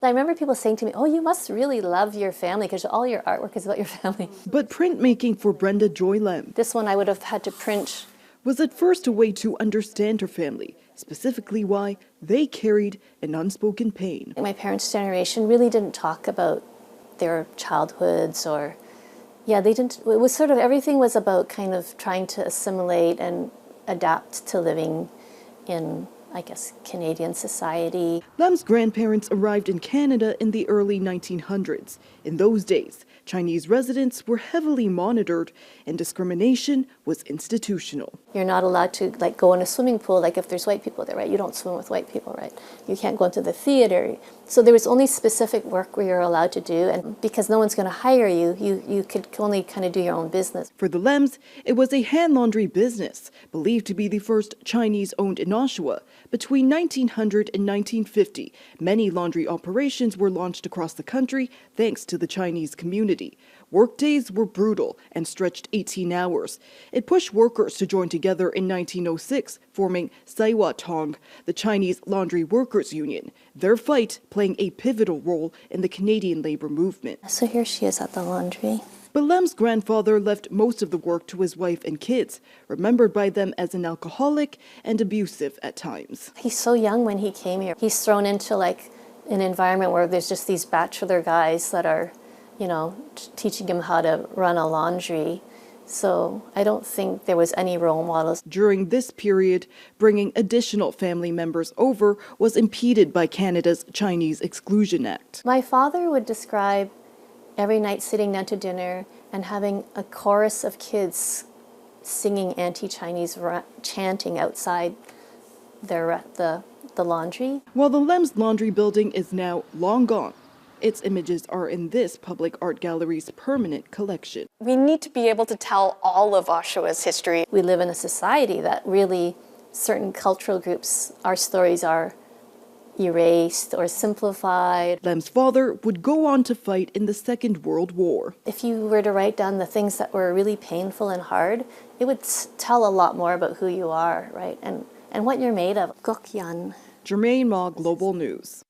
I remember people saying to me, oh, you must really love your family because all your artwork is about your family. But printmaking for Brenda Joy Lam This one I would have had to print. Was at first a way to understand her family, specifically why they carried an unspoken pain. My parents' generation really didn't talk about their childhoods or, they didn't, it was sort of, everything was about kind of trying to assimilate and adapt to living in, I guess, Canadian society. Lam's grandparents arrived in Canada in the early 1900s. In those days, Chinese residents were heavily monitored and discrimination was institutional. You're not allowed to go in a swimming pool, if there's white people there, right? You don't swim with white people, right? You can't go into the theater. So there was only specific work where you're allowed to do, and because no one's going to hire you, you could only kind of do your own business. For the Lams, it was a hand laundry business, believed to be the first Chinese-owned in Oshawa. Between 1900 and 1950, many laundry operations were launched across the country thanks to the Chinese community. Workdays were brutal and stretched 18 hours. It pushed workers to join together in 1906, forming Saiwa Tong, the Chinese Laundry Workers Union, their fight playing a pivotal role in the Canadian labor movement. So here she is at the laundry. But Lam's grandfather left most of the work to his wife and kids, remembered by them as an alcoholic and abusive at times. He's so young when he came here. He's thrown into an environment where there's just these bachelor guys that are, teaching him how to run a laundry. So I don't think there was any role models. During this period, bringing additional family members over was impeded by Canada's Chinese Exclusion Act. My father would describe every night sitting down to dinner and having a chorus of kids singing anti-Chinese chanting outside the laundry. While the Lem's Laundry building is now long gone, its images are in this public art gallery's permanent collection. We need to be able to tell all of Oshawa's history. We live in a society that really, certain cultural groups, our stories are erased or simplified. Lem's father would go on to fight in the Second World War. If you were to write down the things that were really painful and hard, it would tell a lot more about who you are, right? And what you're made of. Gokyan. Germain Ma, Global News.